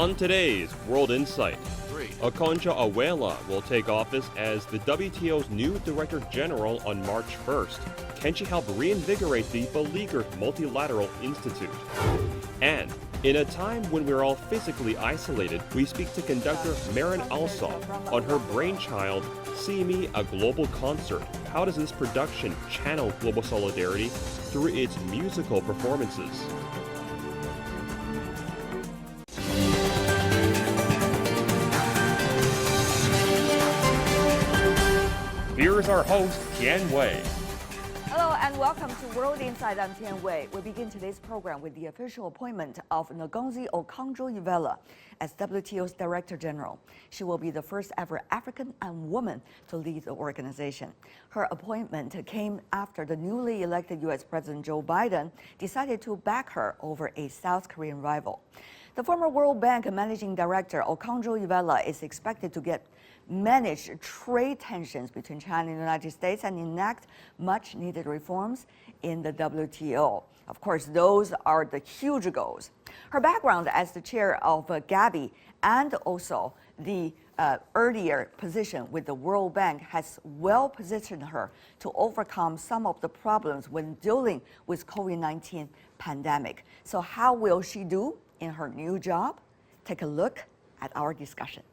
On today's World Insight, Okonjo-Iweala will take office as the WTO's new Director General on March 1st. Can she help reinvigorate the beleaguered multilateral institute? And in a time when we're all physically isolated, we speak to conductor Marin Alsop on her brainchild, See Me, a Global Concert. How does this production channel global solidarity through its musical performances? Here's our host, Tian Wei. Hello and welcome to World Insight. I'm Tian Wei. We begin today's program with the official appointment of Ngozi Okonjo-Iweala as WTO's Director General. She will be the first ever African and woman to lead the organization. Her appointment came after the newly elected U.S. President Joe Biden decided to back her over a South Korean rival. The former World Bank Managing Director Okonjo-Iweala is expected to manage trade tensions between China and the United States and enact much-needed reforms in the WTO. Of course, those are the huge goals. Her background as the chair of Gavi and also the earlier position with the World Bank has well positioned her to overcome some of the problems when dealing with COVID-19 pandemic. So how will she do in her new job? Take a look at our discussion.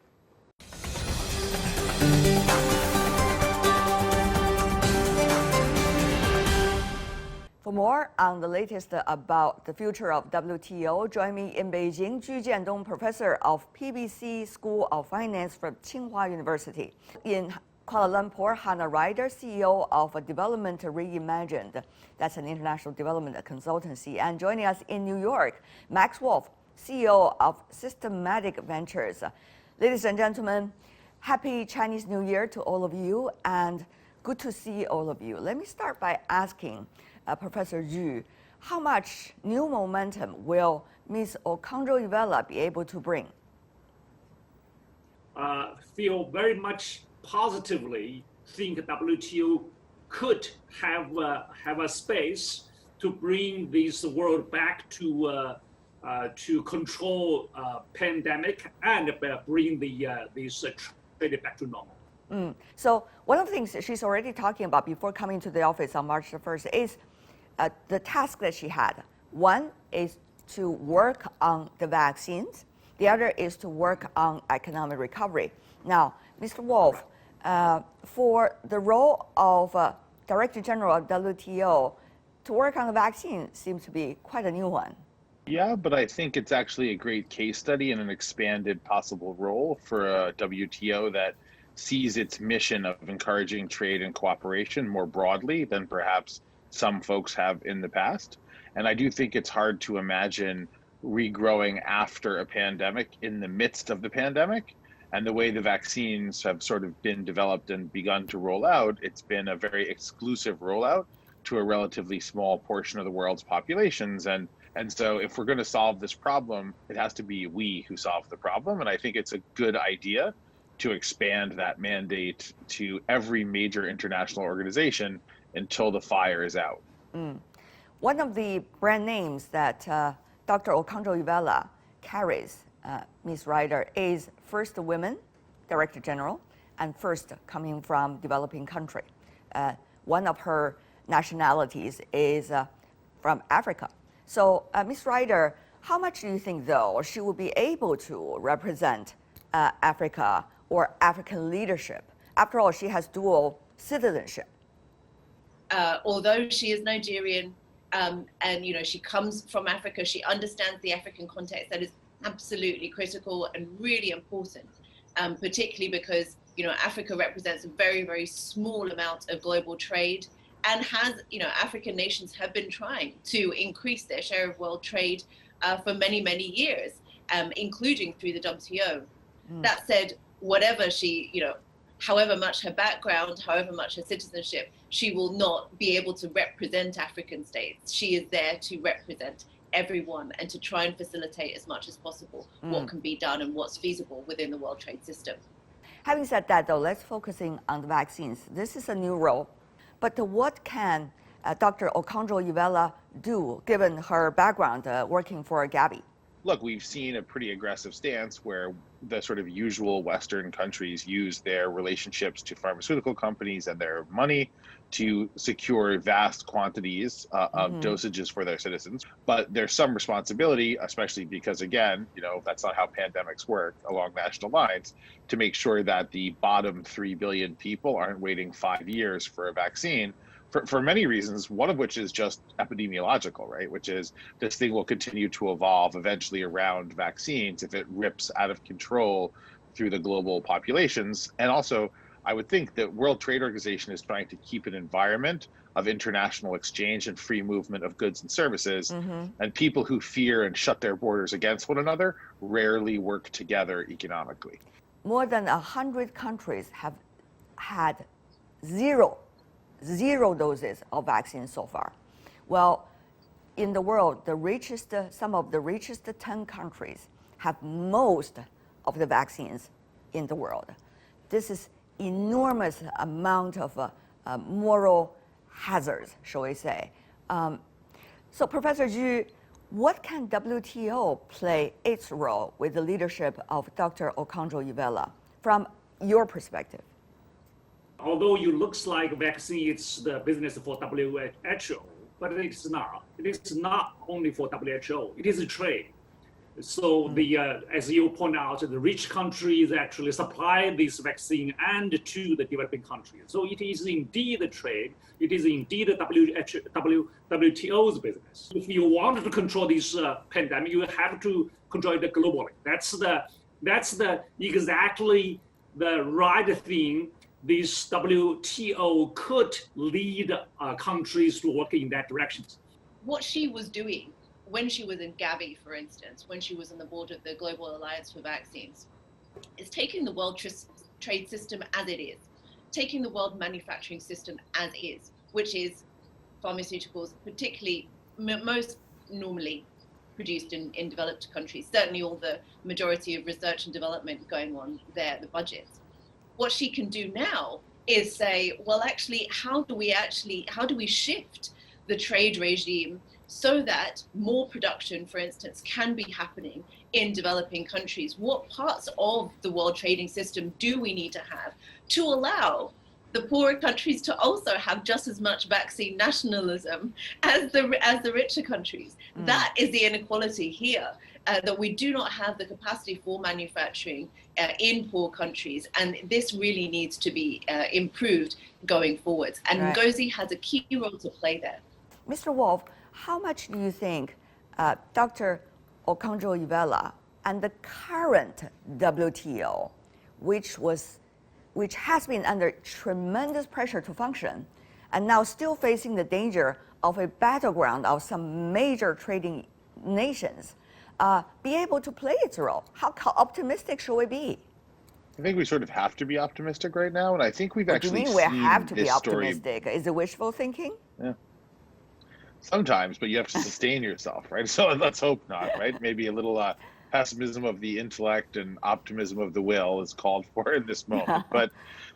For more on the latest about the future of WTO, join me in Beijing, Ju Jiandong, professor of PBC School of Finance from Tsinghua University. In Kuala Lumpur, Hannah Ryder, CEO of Development Reimagined. That's an international development consultancy. And joining us in New York, Max Wolf, CEO of Systematic Ventures. Ladies and gentlemen, happy Chinese New Year to all of you and good to see all of you. Let me start by asking Professor Yu, how much new momentum will Ms. Okonjo-Iweala be able to bring? Feel very much positively. Think WTO could have a space to bring this world back to control pandemic and bring this trade back to normal. So one of the things she's already talking about before coming to the office on March the 1st is the task that she had. One is to work on the vaccines. The other is to work on economic recovery. Now, Mr. Wolf, for the role of Director General of WTO, to work on the vaccine seems to be quite a new one. Yeah, but I think it's actually a great case study and an expanded possible role for a WTO that sees its mission of encouraging trade and cooperation more broadly than perhaps some folks have in the past. And I do think it's hard to imagine regrowing after a pandemic in the midst of the pandemic. And the way the vaccines have sort of been developed and begun to roll out, it's been a very exclusive rollout to a relatively small portion of the world's populations. And so if we're going to solve this problem, it has to be we who solve the problem. And I think it's a good idea to expand that mandate to every major international organization until the fire is out. One of the brand names that Dr. Okonjo-Iweala carries, Ms. Ryder, is first women Director General and first coming from developing country. One of her nationalities is from Africa. So, Ms. Ryder, how much do you think, though, she will be able to represent Africa or African leadership? After all, she has dual citizenship. Although she is Nigerian and she comes from Africa, she understands the African context. That is absolutely critical and really important, particularly because Africa represents a very, very small amount of global trade and has, African nations have been trying to increase their share of world trade for many, many years, including through the WTO. That said, whatever however much her background, however much her citizenship, she will not be able to represent African states. She is there to represent everyone and to try and facilitate as much as possible what can be done and what's feasible within the World Trade System. Having said that, though, let's focusing on the vaccines. This is a new role, but what can Dr. Okonjo-Iweala do, given her background working for Gavi? look, we've seen a pretty aggressive stance where the sort of usual Western countries use their relationships to pharmaceutical companies and their money to secure vast quantities of dosages for their citizens. But there's some responsibility, especially because, again, that's not how pandemics work along national lines, to make sure that the bottom 3 billion people aren't waiting 5 years for a vaccine. For many reasons, one of which is just epidemiological, right? Which is this thing will continue to evolve eventually around vaccines if it rips out of control through the global populations. And also, I would think that World Trade Organization is trying to keep an environment of international exchange and free movement of goods and services. And people who fear and shut their borders against one another rarely work together economically. More than 100 countries have had zero doses of vaccines so far. Well, in the world, some of the richest 10 countries have most of the vaccines in the world. This is enormous amount of moral hazards, shall we say. So Professor Zhu, what can WTO play its role with the leadership of Dr. Okonjo-Iweala from your perspective? Although it looks like vaccine is the business for WHO, but it's not. It is not only for WHO. It is a trade. So as you point out, the rich countries actually supply this vaccine and to the developing countries. So it is indeed a trade. It is indeed WTO's business. If you want to control this pandemic, you have to control it globally. That's exactly the right thing. This WTO could lead countries to work in that direction. What she was doing when she was in Gavi, for instance, when she was on the board of the Global Alliance for Vaccines, is taking the world trade system as it is, taking the world manufacturing system as is, which is pharmaceuticals, particularly most normally produced in developed countries, certainly all the majority of research and development going on there, the budgets. What she can do now is say, well, actually, how do we shift the trade regime so that more production, for instance, can be happening in developing countries? What parts of the world trading system do we need to have to allow the poorer countries to also have just as much vaccine nationalism as the richer countries? That is the inequality here. That we do not have the capacity for manufacturing in poor countries, and this really needs to be improved going forwards. And Ngozi has a key role to play there. Mr. Wolf, how much do you think Dr. Okonjo-Iweala and the current WTO, which has been under tremendous pressure to function, and now still facing the danger of a battleground of some major trading nations, be able to play its role? How optimistic should we be? I think we sort of have to be optimistic right now, and I think we've actually seen this story. Do you mean we have to be optimistic? Is it wishful thinking? Yeah. Sometimes, but you have to sustain yourself, right? So let's hope not, right? Maybe a little pessimism of the intellect and optimism of the will is called for in this moment. But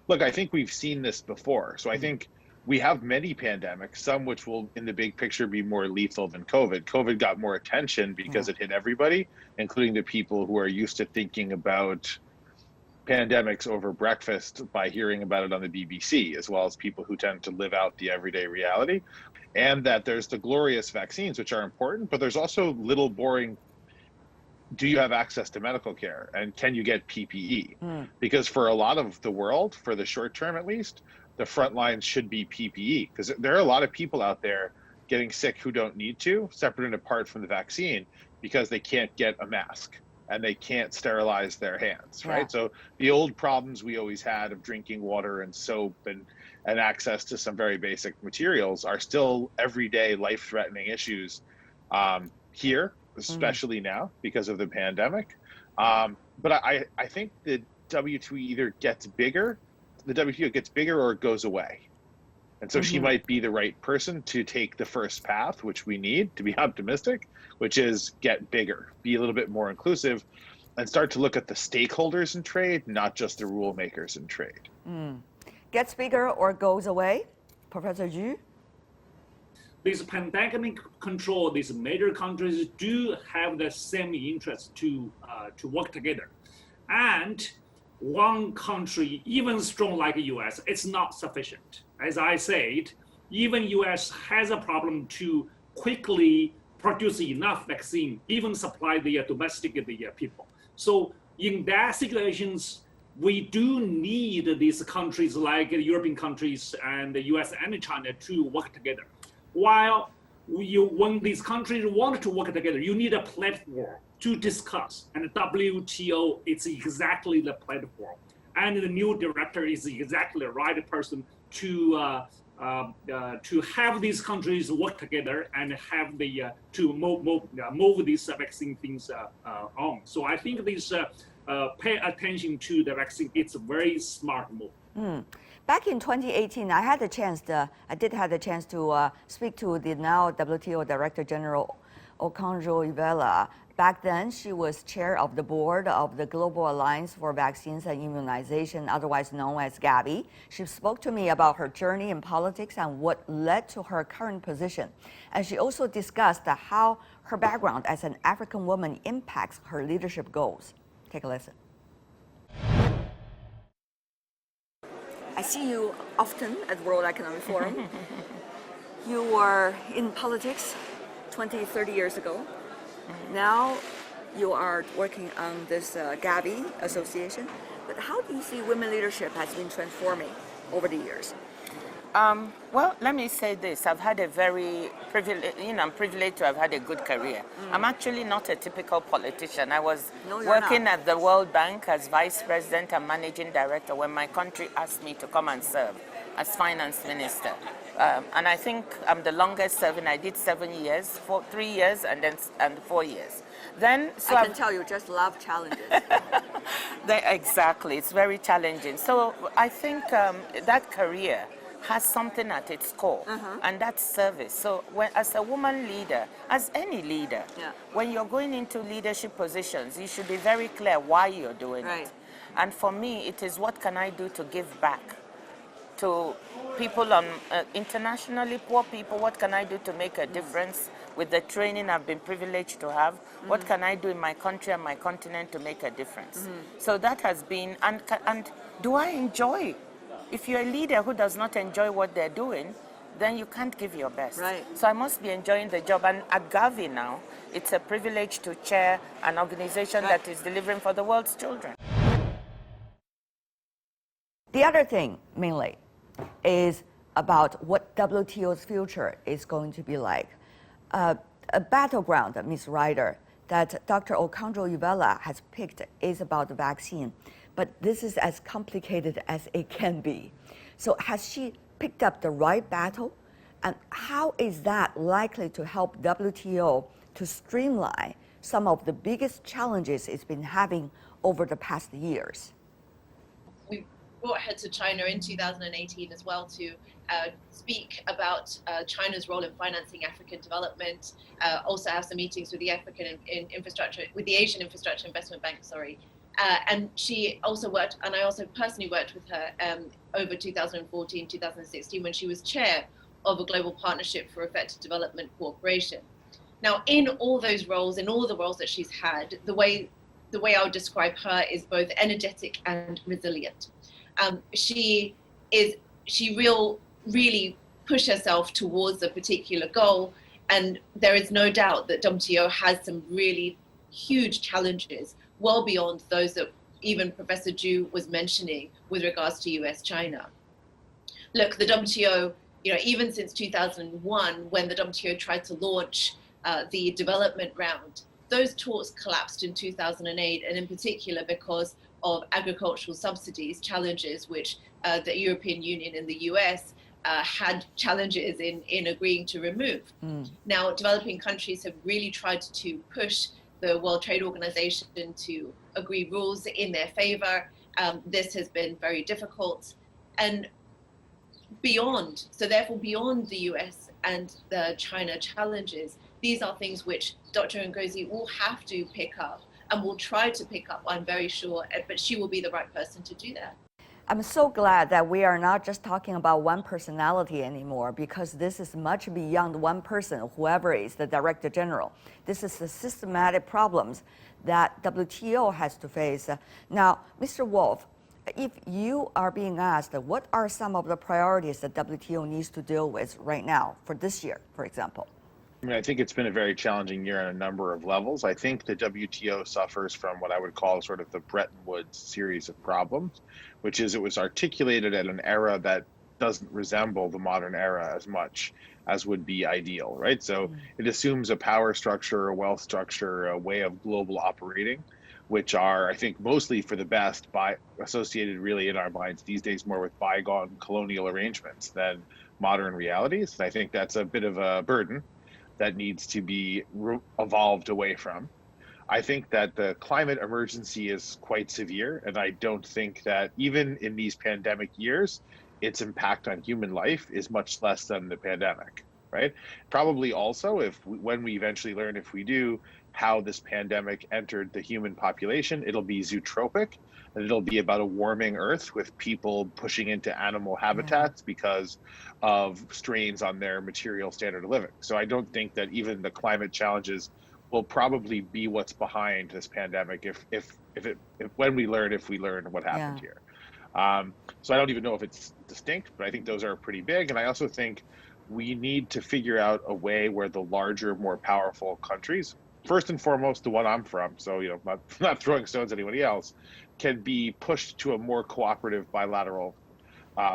look, I think we've seen this before. So I think we have many pandemics, some which will, in the big picture, be more lethal than COVID. COVID got more attention because it hit everybody, including the people who are used to thinking about pandemics over breakfast by hearing about it on the BBC, as well as people who tend to live out the everyday reality. And that there's the glorious vaccines, which are important, but there's also little boring, do you have access to medical care? And can you get PPE? Because for a lot of the world, for the short term at least, the front lines should be PPE, because there are a lot of people out there getting sick who don't need to, separate and apart from the vaccine, because they can't get a mask and they can't sterilize their hands, right? So the old problems we always had of drinking water and soap and access to some very basic materials are still everyday life-threatening issues here, especially now because of the pandemic. But I think the WTO either gets bigger, or it goes away. And so she might be the right person to take the first path, which we need to be optimistic, which is get bigger, be a little bit more inclusive, and start to look at the stakeholders in trade, not just the rule makers in trade. Gets bigger or goes away? Professor Zhu? this pandemic control, these major countries do have the same interest to work together. And one country, even strong like the US, it's not sufficient. As I said, even US has a problem to quickly produce enough vaccine, even supply the domestic people. So in that situations, we do need these countries like European countries and the US and China to work together. While when these countries want to work together, you need a platform to discuss. And the WTO is exactly the platform. And the new director is exactly the right person to have these countries work together and have the to move these vaccine things on. So I think this pay attention to the vaccine. It's a very smart move. Back in 2018, I did have the chance to speak to the now WTO Director General Okonjo-Iweala. Back then, she was chair of the board of the Global Alliance for Vaccines and Immunization, otherwise known as Gavi. She spoke to me about her journey in politics and what led to her current position. And she also discussed how her background as an African woman impacts her leadership goals. Take a listen. I see you often at World Economic Forum. You were in politics 20, 30 years ago. Now you are working on this Gavi association. But how do you see women leadership has been transforming over the years? Well, let me say this. I've had a very I'm privileged to have had a good career. I'm actually not a typical politician. I was working at the World Bank as vice president and managing director when my country asked me to come and serve as finance minister. And I think I'm the longest serving. I did 7 years, 3 years, and 4 years. Then, so I can tell you just love challenges. Exactly, it's very challenging. So I think that career has something at its core, and that's service. So as a woman leader, as any leader, when you're going into leadership positions, you should be very clear why you're doing it. And for me, it is what can I do to give back to people on internationally poor people. What can I do to make a difference with the training I've been privileged to have? What can I do in my country and my continent to make a difference? So that has been, and do I enjoy? If you're a leader who does not enjoy what they're doing, then you can't give your best. So I must be enjoying the job. And at Gavi now, it's a privilege to chair an organization that is delivering for the world's children. The other thing, mainly, is about what WTO's future is going to be like. A battleground, Ms. Ryder, that Dr. Okonjo-Iweala has picked is about the vaccine. But this is as complicated as it can be. So has she picked up the right battle? And how is that likely to help WTO to streamline some of the biggest challenges it's been having over the past years? We brought her to China in 2018 as well to speak about China's role in financing African development. Also have some meetings with the Asian Infrastructure Investment Bank, and she also worked, and I also personally worked with her over 2014, 2016, when she was chair of a global partnership for effective development cooperation. Now, in all those roles, in all the roles that she's had, the way I would describe her is both energetic and resilient. She really pushed herself towards a particular goal, and there is no doubt that WTO has some really huge challenges, well beyond those that even Professor Zhu was mentioning with regards to US-China. Look, the WTO, even since 2001, when the WTO tried to launch the development round, those talks collapsed in 2008, and in particular because of agricultural subsidies challenges, which the European Union and the US had challenges in agreeing to remove. Now, developing countries have really tried to push the World Trade Organization to agree rules in their favor. This has been very difficult. And therefore beyond the US and the China challenges, these are things which Dr. Ngozi will have to pick up and will try to pick up, I'm very sure, but she will be the right person to do that. I'm so glad that we are not just talking about one personality anymore, because this is much beyond one person, whoever is the Director General. This is the systematic problems that WTO has to face. Now, Mr. Wolf, if you are being asked, what are some of the priorities that WTO needs to deal with right now for this year, for example? I mean, I think it's been a very challenging year on a number of levels. I think the WTO suffers from what I would call sort of the Bretton Woods series of problems, which is it was articulated at an era that doesn't resemble the modern era as much as would be ideal, right? So it assumes a power structure, a wealth structure, a way of global operating, which are, I think, mostly for the best, associated really in our minds these days more with bygone colonial arrangements than modern realities. And I think that's a bit of a burden that needs to be evolved away from. I think that the climate emergency is quite severe, and I don't think that even in these pandemic years, its impact on human life is much less than the pandemic, right? Probably also, when we eventually learn, if we do, how this pandemic entered the human population, it'll be zootropic, and it'll be about a warming Earth with people pushing into animal habitats because of strains on their material standard of living. So I don't think that even the climate challenges will probably be what's behind this pandemic if we learn what happened here. So I don't even know if it's distinct, but I think those are pretty big. And I also think we need to figure out a way where the larger, more powerful countries, first and foremost, the one I'm from, so not throwing stones at anybody else, can be pushed to a more cooperative bilateral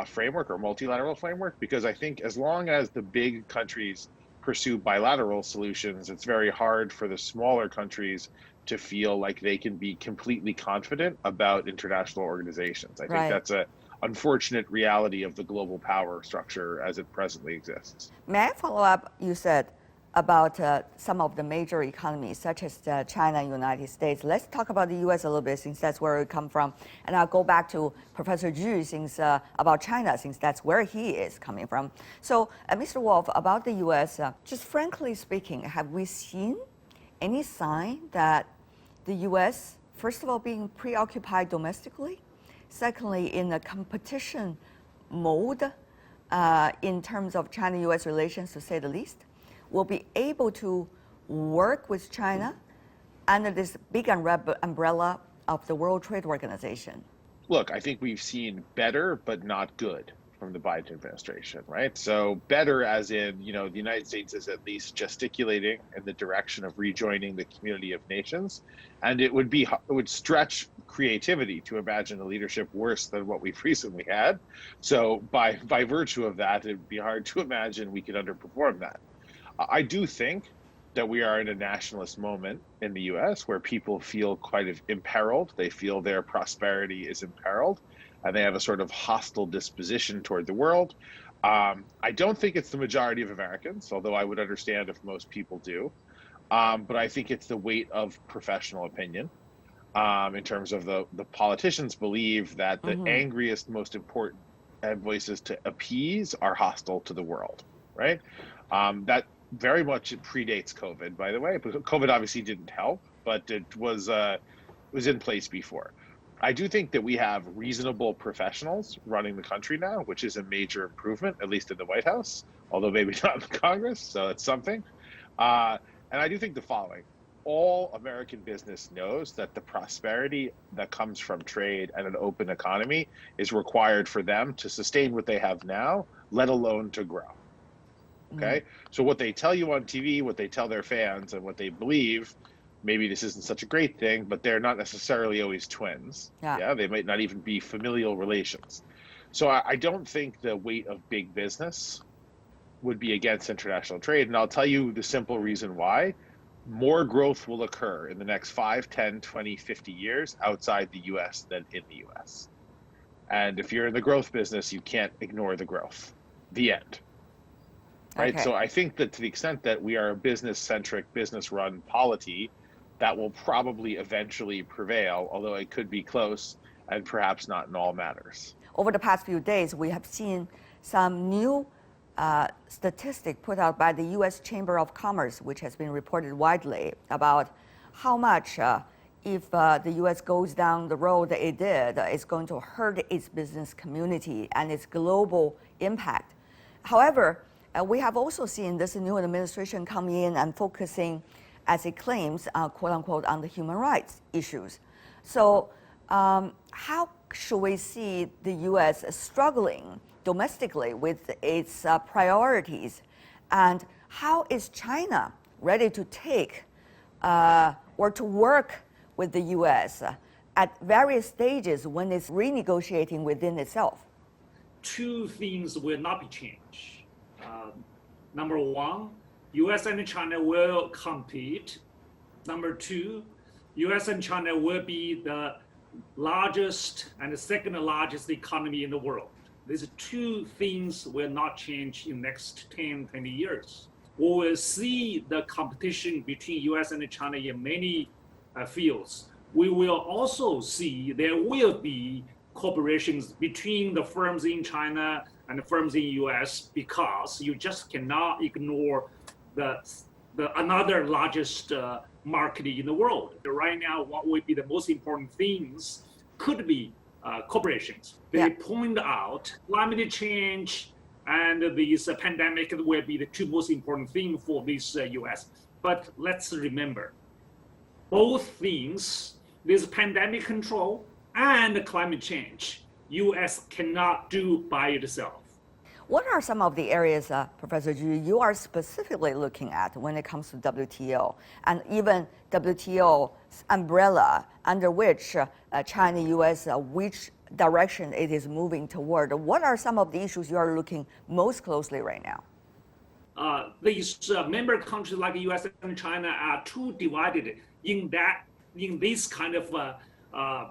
framework or multilateral framework. Because I think as long as the big countries pursue bilateral solutions, it's very hard for the smaller countries to feel like they can be completely confident about international organizations. I think that's an unfortunate reality of the global power structure as it presently exists. May I follow up? You said about some of the major economies, such as China and United States. Let's talk about the U.S. a little bit, since that's where we come from. And I'll go back to Professor Zhu, since about China, since that's where he is coming from. So, Mr. Wolf, about the U.S., just frankly speaking, have we seen any sign that the U.S., first of all, being preoccupied domestically, secondly, in a competition mode in terms of China-U.S. relations, to say the least, will be able to work with China under this big umbrella of the World Trade Organization? Look, I think we've seen better, but not good from the Biden administration, right? So better as in, the United States is at least gesticulating in the direction of rejoining the community of nations. And it would stretch creativity to imagine a leadership worse than what we've recently had. So by virtue of that, it'd be hard to imagine we could underperform that. I do think that we are in a nationalist moment in the US where people feel quite imperiled. They feel their prosperity is imperiled, and they have a sort of hostile disposition toward the world. I don't think it's the majority of Americans, although I would understand if most people do. But I think it's the weight of professional opinion in terms of the politicians believe that the angriest, most important voices to appease are hostile to the world, right? That very much predates COVID, by the way. But COVID obviously didn't help, but it was in place before. I do think that we have reasonable professionals running the country now, which is a major improvement, at least in the White House, although maybe not in the Congress, so it's something. And I do think the following. All American business knows that the prosperity that comes from trade and an open economy is required for them to sustain what they have now, let alone to grow. Okay, so what they tell you on TV, what they tell their fans, and what they believe, maybe this isn't such a great thing, but they're not necessarily always twins. Yeah, they might not even be familial relations. So I don't think the weight of big business would be against international trade. And I'll tell you the simple reason why. More growth will occur in the next 5, 10, 20, 50 years outside the US than in the US. And if you're in the growth business, you can't ignore the growth. The end. Right. Okay. So I think that to the extent that we are a business-centric, business-run polity, that will probably eventually prevail, although it could be close and perhaps not in all matters. Over the past few days, we have seen some new statistic put out by the U.S. Chamber of Commerce, which has been reported widely about how much if the U.S. goes down the road that it did, it's going to hurt its business community and its global impact. However, we have also seen this new administration come in and focusing, as it claims, quote unquote, on the human rights issues. So how should we see the U.S. struggling domestically with its priorities? And how is China ready to take or to work with the U.S. At various stages when it's renegotiating within itself? Two things will not be changed. Number one, U.S. and China will compete. Number two, U.S. and China will be the largest and the second largest economy in the world. These two things will not change in the next 10, 20 years. We will see the competition between U.S. and China in many fields. We will also see there will be cooperations between the firms in China and the firms in U.S. because you just cannot ignore the another largest market in the world. Right now, what would be the most important things could be corporations. They point out climate change and this pandemic will be the two most important things for this U.S. But let's remember, both things, this pandemic control and climate change, U.S. cannot do by itself. What are some of the areas, Professor Zhu, you are specifically looking at when it comes to WTO and even WTO's umbrella under which China, U.S., which direction it is moving toward? What are some of the issues you are looking most closely right now? These member countries like U.S. and China are too divided in this kind of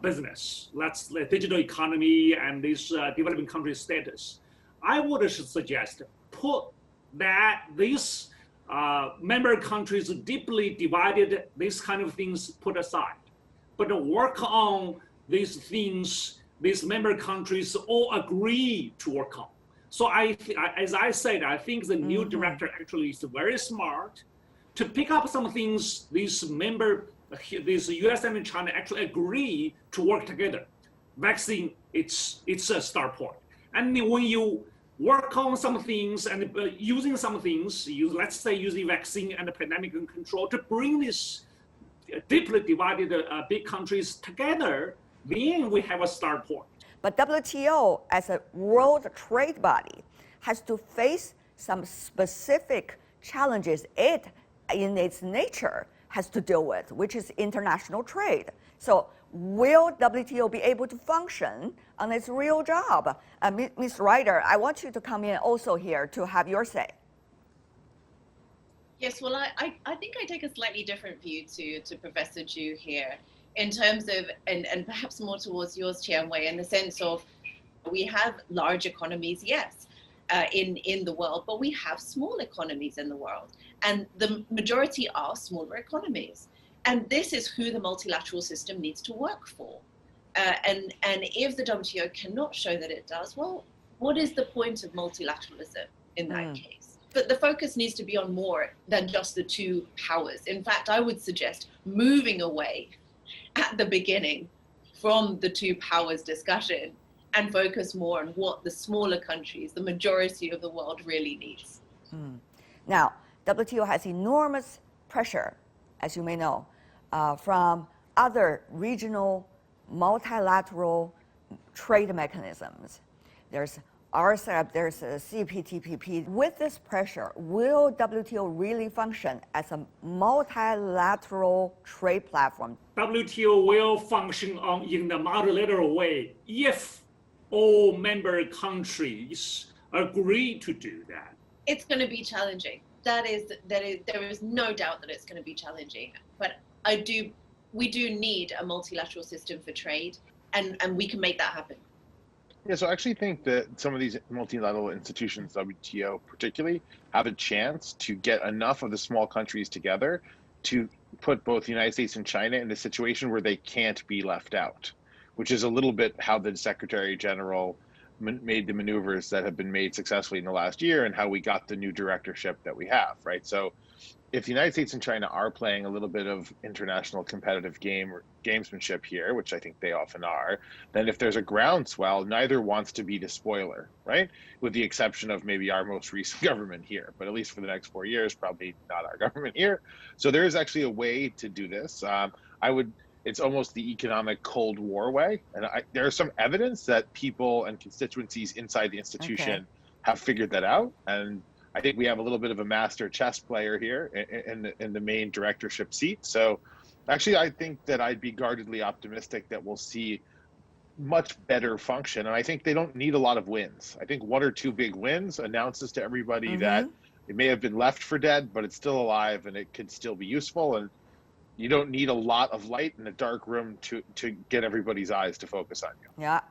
business. That's the digital economy and this developing country status. I would suggest put that these member countries deeply divided, these kind of things put aside, but work on these things these member countries all agree to work on. So as I said, I think the new director actually is very smart to pick up some things these U.S. and China actually agree to work together. Vaccine, it's a start point. And when you work on some things and using some things, let's say using vaccine and the pandemic control to bring these deeply divided big countries together, then we have a start point. But WTO, as a world trade body, has to face some specific challenges it, in its nature, has to deal with, which is international trade. So will WTO be able to function on its real job? Ms. Ryder, I want you to come in also here to have your say. Yes, well, I think I take a slightly different view to Professor Zhu here in terms of, and perhaps more towards yours, Tianwei, in the sense of we have large economies, yes, in the world, but we have small economies in the world. And the majority are smaller economies. And this is who the multilateral system needs to work for. And if the WTO cannot show that it does, well, what is the point of multilateralism in that case? But the focus needs to be on more than just the two powers. In fact, I would suggest moving away at the beginning from the two powers discussion and focus more on what the smaller countries, the majority of the world, really needs. Now, WTO has enormous pressure, as you may know, from other regional multilateral trade mechanisms. There's RCEP, there's CPTPP. With this pressure, will WTO really function as a multilateral trade platform? WTO will function in the multilateral way if all member countries agree to do that. It's going to be challenging. There is no doubt that it's going to be challenging. But we do need a multilateral system for trade, and we can make that happen. Yeah, so I actually think that some of these multilateral institutions, WTO particularly, have a chance to get enough of the small countries together to put both the United States and China in a situation where they can't be left out, which is a little bit how the Secretary General made the maneuvers that have been made successfully in the last year and how we got the new directorship that we have, right? So if the United States and China are playing a little bit of international competitive gamesmanship here, which I think they often are, then if there's a groundswell, neither wants to be the spoiler, right? With the exception of maybe our most recent government here, but at least for the next 4 years, probably not our government here. So there is actually a way to do this. It's almost the economic Cold War way. And there's some evidence that people and constituencies inside the institution have figured that out. And I think we have a little bit of a master chess player here in the main directorship seat. So actually, I think that I'd be guardedly optimistic that we'll see much better function. And I think they don't need a lot of wins. I think 1 or 2 big wins announces to everybody that it may have been left for dead, but it's still alive and it could still be useful. And you don't need a lot of light in a dark room to get everybody's eyes to focus on you. Yeah.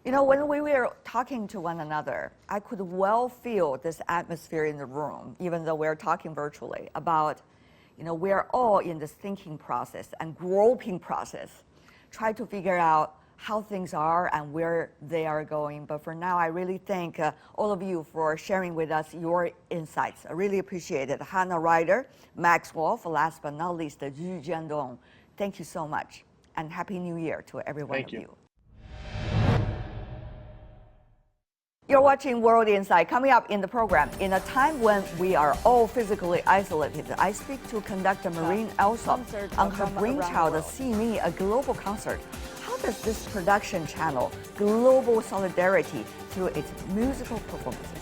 You know, when we were talking to one another, I could well feel this atmosphere in the room, even though we're talking virtually, about, you know, we're all in this thinking process and groping process, try to figure out how things are and where they are going. But for now, I really thank all of you for sharing with us your insights. I really appreciate it. Hannah Ryder, Max Wolf, last but not least, Yu Jiandong. Thank you so much. And Happy New Year to every one of you. You're watching World Insight. Coming up in the program, in a time when we are all physically isolated, I speak to conductor Marin Alsop on her brainchild, See Me, a global concert. How does this production channel global solidarity through its musical performances?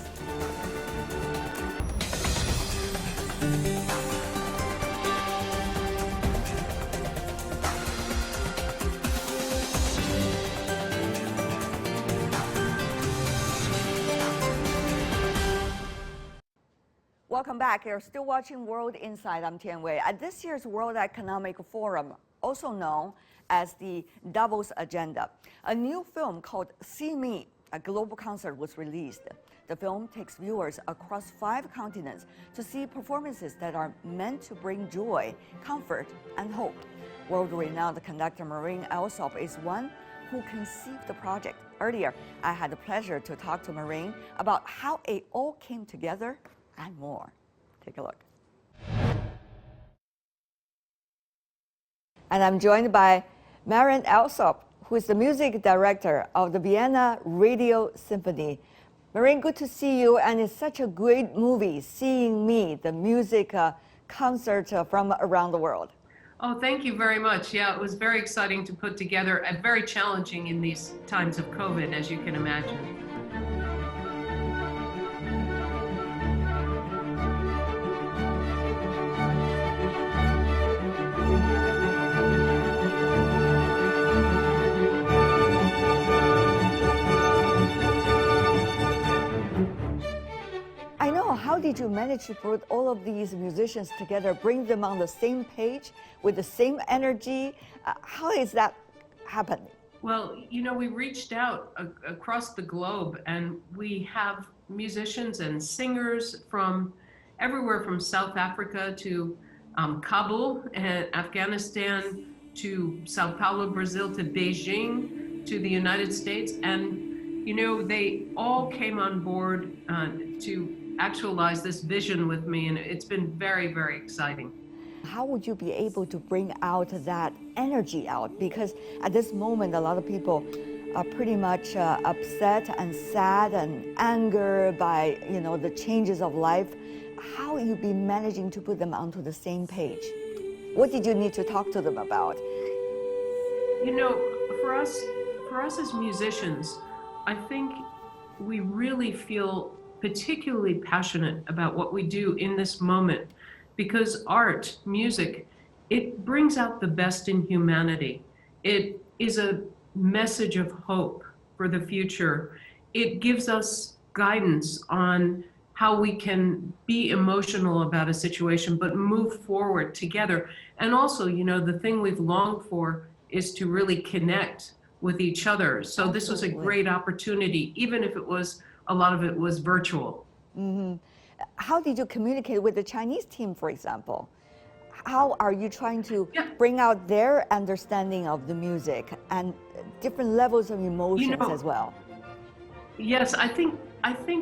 Welcome back. You're still watching World Insight. I'm Tian Wei. At this year's World Economic Forum, also known as the Davos Agenda, a new film called See Me, a global concert was released. The film takes viewers across 5 continents to see performances that are meant to bring joy, comfort, and hope. World-renowned conductor Marin Alsop is one who conceived the project. Earlier, I had the pleasure to talk to Marin about how it all came together and more. Take a look. And I'm joined by Marin Alsop, who is the music director of the Vienna Radio Symphony. Marin, good to see you, and it's such a great movie, Seeing Me, the music concert from around the world. Oh, thank you very much. Yeah, it was very exciting to put together and very challenging in these times of COVID, as you can imagine. How did you manage to put all of these musicians together, bring them on the same page with the same energy? How is that happening? Well, you know, we reached out across the globe, and we have musicians and singers from everywhere from South Africa to Kabul and Afghanistan to Sao Paulo, Brazil to Beijing to the United States. And, you know, they all came on board to actualize this vision with me, and it's been very, very exciting. How would you be able to bring out that energy out? Because at this moment, a lot of people are pretty much upset and sad and angered by, you know, the changes of life. How will you be managing to put them onto the same page? What did you need to talk to them about? You know, for us as musicians, I think we really feel particularly passionate about what we do in this moment, because art, music, it brings out the best in humanity. It is a message of hope for the future. It gives us guidance on how we can be emotional about a situation, but move forward together. And also, you know, the thing we've longed for is to really connect with each other. So Absolutely. This was a great opportunity, even if it was a lot of it was virtual. Mm-hmm. How did you communicate with the Chinese team, for example? How are you trying to bring out their understanding of the music and different levels of emotions as well? Yes, I think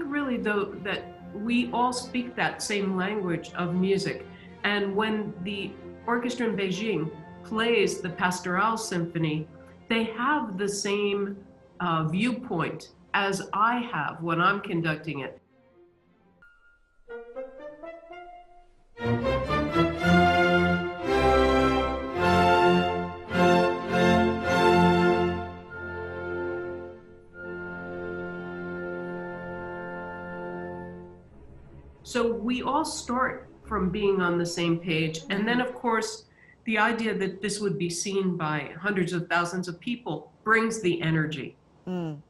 really though that we all speak that same language of music. And when the orchestra in Beijing plays the Pastoral Symphony, they have the same viewpoint as I have when I'm conducting it. So we all start from being on the same page. And then, of course, the idea that this would be seen by hundreds of thousands of people brings the energy. And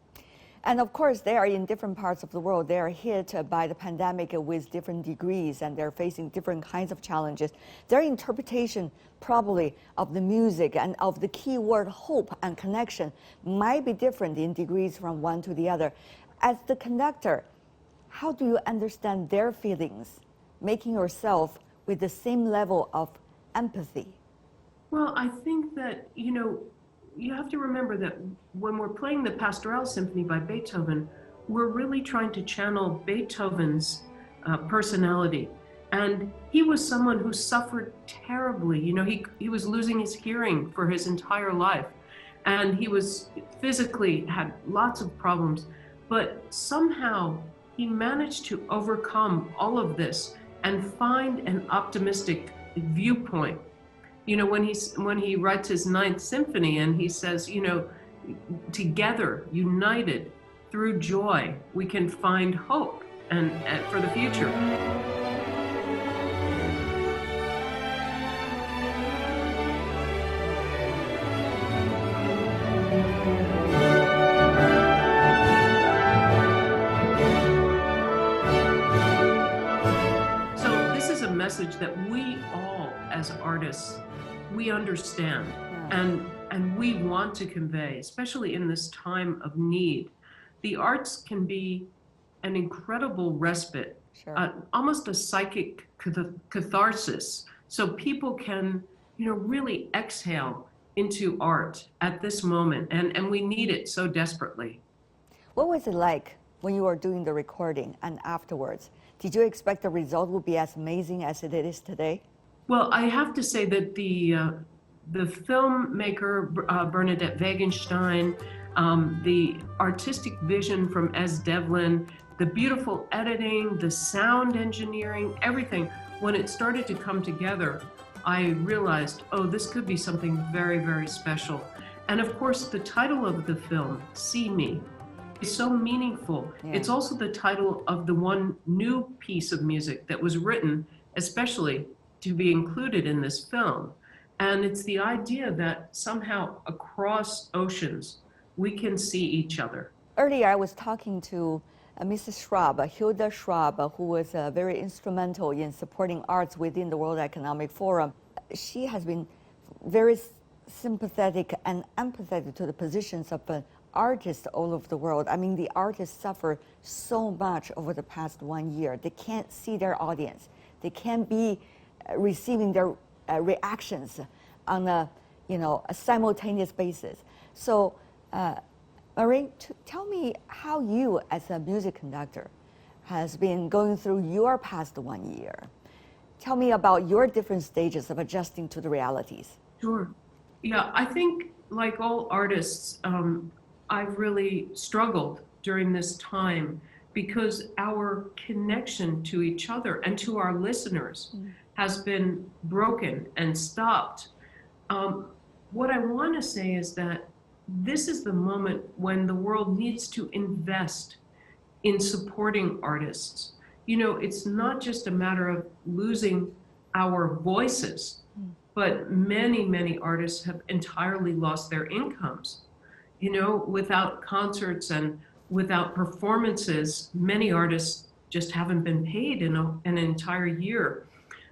of course, they are in different parts of the world. They are hit by the pandemic with different degrees, and they're facing different kinds of challenges. Their interpretation probably of the music and of the key word hope and connection might be different in degrees from one to the other. As the conductor, how do you understand their feelings, making yourself with the same level of empathy? Well, I think that, you have to remember that when we're playing the Pastoral Symphony by Beethoven, we're really trying to channel Beethoven's personality. And he was someone who suffered terribly. He was losing his hearing for his entire life. And he was physically had lots of problems. But somehow he managed to overcome all of this and find an optimistic viewpoint. When he writes his Ninth Symphony and he says, together, united through joy, we can find hope and for the future. So this is a message that we all, as artists, we understand and we want to convey, especially in this time of need. The arts can be an incredible respite, almost a psychic catharsis. So people can, really exhale into art at this moment, and we need it so desperately. What was it like when you were doing the recording and afterwards? Did you expect the result would be as amazing as it is today? Well, I have to say that the filmmaker Bernadette Wagenstein, the artistic vision from S. Devlin, the beautiful editing, the sound engineering, everything, when it started to come together, I realized, this could be something very, very special. And of course, the title of the film, See Me, is so meaningful. Yeah. It's also the title of the one new piece of music that was written especially to be included in this film. And it's the idea that somehow across oceans, we can see each other. Earlier, I was talking to Mrs. Schwab, Hilda Schwab, who was very instrumental in supporting arts within the World Economic Forum. She has been very sympathetic and empathetic to the positions of artists all over the world. I mean, the artists suffer so much over the past 1 year. They can't see their audience. They can't be receiving their reactions on a simultaneous basis. So, Marin, tell me how you, as a music conductor, has been going through your past 1 year. Tell me about your different stages of adjusting to the realities. Sure. Yeah, I think like all artists, I've really struggled during this time because our connection to each other and to our listeners has been broken and stopped. What I want to say is that this is the moment when the world needs to invest in supporting artists. It's not just a matter of losing our voices, but many, many artists have entirely lost their incomes. Without concerts and without performances, many artists just haven't been paid in an entire year.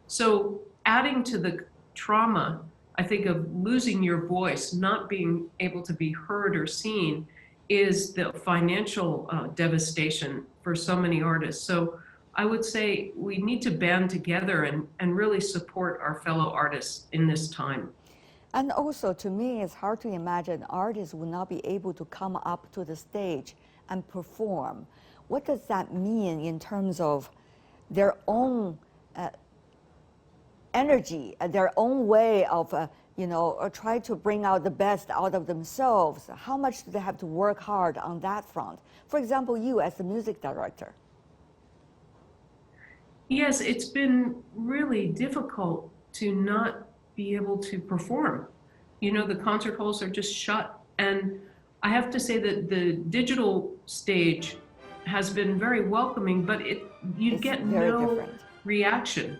So adding to the trauma, I think, of losing your voice, not being able to be heard or seen, is the financial devastation for so many artists. So I would say we need to band together and really support our fellow artists in this time. And also, to me, it's hard to imagine artists will not be able to come up to the stage and perform. What does that mean in terms of their own energy, their own way of, try to bring out the best out of themselves? How much do they have to work hard on that front? For example, you as the music director. Yes, it's been really difficult to not be able to perform. The concert halls are just shut. And I have to say that the digital stage has been very welcoming, but you get no reaction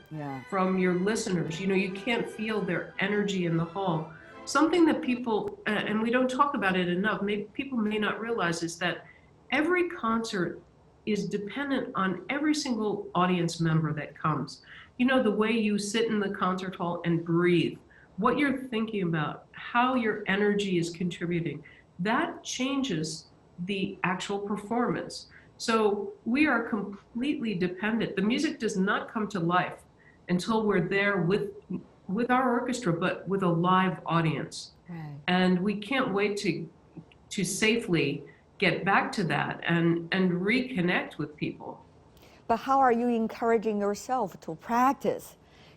from your listeners. You can't feel their energy in the hall. Something that people, and we don't talk about it enough, people may not realize, is that every concert is dependent on every single audience member that comes. The way you sit in the concert hall and breathe, what you're thinking about, how your energy is contributing, that changes the actual performance. So we are completely dependent. The music does not come to life until we're there with our orchestra, but with a live audience. Right. And we can't wait to safely get back to that and reconnect with people. But how are you encouraging yourself to practice,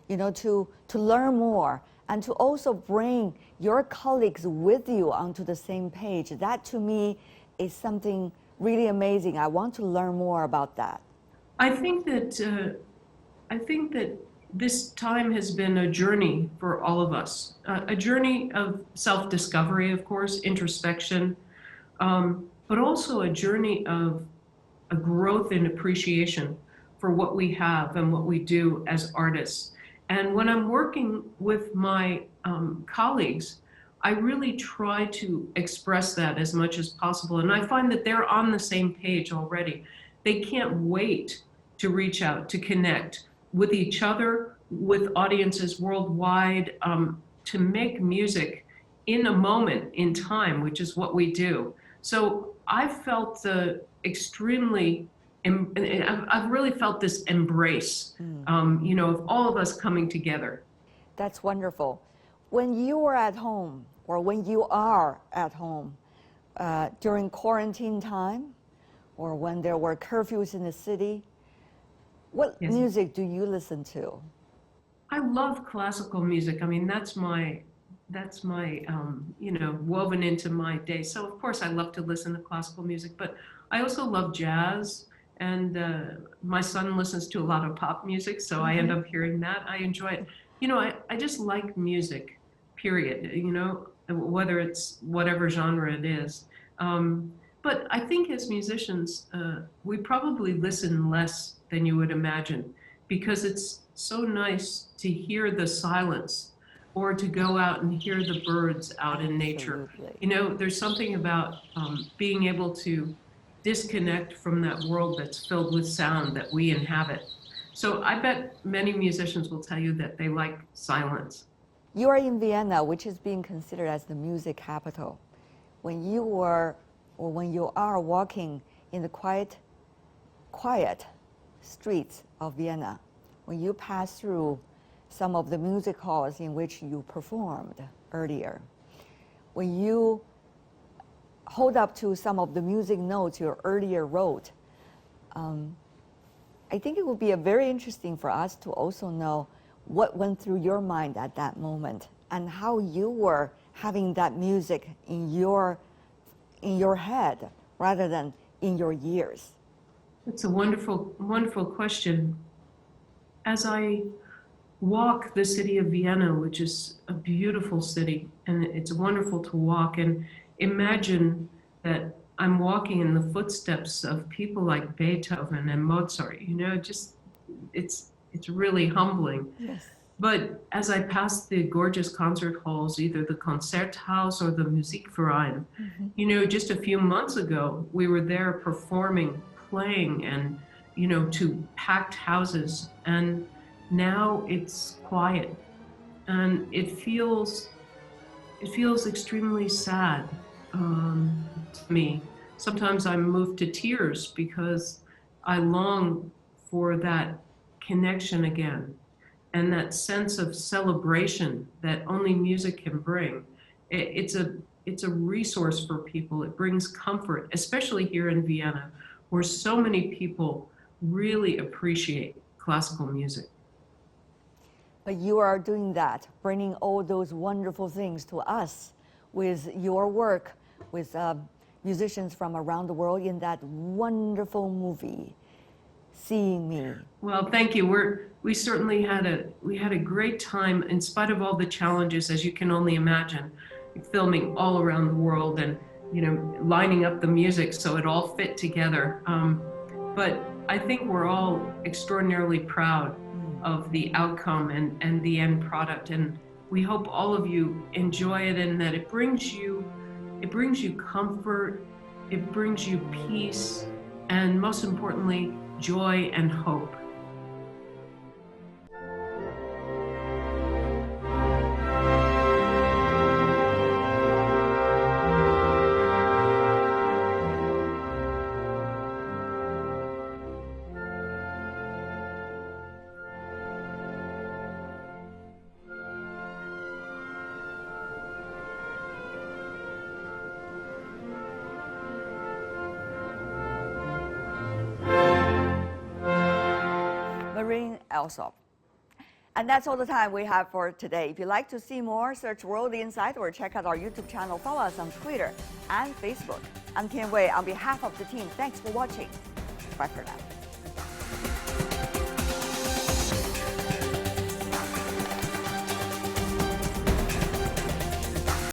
to learn more, and to also bring your colleagues with you onto the same page? That to me is something really amazing. I want to learn more about that. I think that this time has been a journey for all of us, a journey of self-discovery, of course, introspection, but also a journey of a growth in appreciation for what we have and what we do as artists. And when I'm working with my colleagues, I really try to express that as much as possible. And I find that they're on the same page already. They can't wait to reach out, to connect with each other, with audiences worldwide, to make music in a moment in time, which is what we do. So I've felt I've really felt this embrace, of all of us coming together. That's wonderful. When you were at home, or when you are at home, during quarantine time, or when there were curfews in the city, what music do you listen to? I love classical music. I mean, that's my woven into my day. So of course I love to listen to classical music, but I also love jazz, and my son listens to a lot of pop music, so I end up hearing that. I enjoy it. I just like music, period, whether it's whatever genre it is. But I think as musicians, we probably listen less than you would imagine, because it's so nice to hear the silence, or to go out and hear the birds out in nature. There's something about being able to disconnect from that world that's filled with sound that we inhabit. So I bet many musicians will tell you that they like silence. You are in Vienna, which is being considered as the music capital. When you are walking in the quiet streets of Vienna, when you pass through some of the music halls in which you performed earlier, when you hold up to some of the music notes you earlier wrote, I think it would be very interesting for us to also know what went through your mind at that moment, and how you were having that music in your head rather than in your ears. It's a wonderful, wonderful question. As I walk the city of Vienna, which is a beautiful city, and it's wonderful to walk and imagine that I'm walking in the footsteps of people like Beethoven and Mozart, it's really humbling. Yes. But as I pass the gorgeous concert halls, either the Concerthaus or the Musikverein, just a few months ago, we were there performing, playing, and, to packed houses. And now it's quiet, and it feels extremely sad to me. Sometimes I'm moved to tears because I long for that connection again, and that sense of celebration that only music can bring. It's a resource for people. It brings comfort, especially here in Vienna, where so many people really appreciate classical music. But you are doing that, bringing all those wonderful things to us with your work with musicians from around the world in that wonderful movie, Seeing Me. Well, thank you. We certainly had a great time in spite of all the challenges, as you can only imagine, filming all around the world and lining up the music so it all fit together. But I think we're all extraordinarily proud of the outcome and the end product, and we hope all of you enjoy it and that it brings you comfort, it brings you peace, and most importantly, joy and hope. Marin Alsop. And that's all the time we have for today. If you'd like to see more, search World Insight or check out our YouTube channel. Follow us on Twitter and Facebook. I'm Tian Wei. On behalf of the team, thanks for watching. Bye for now.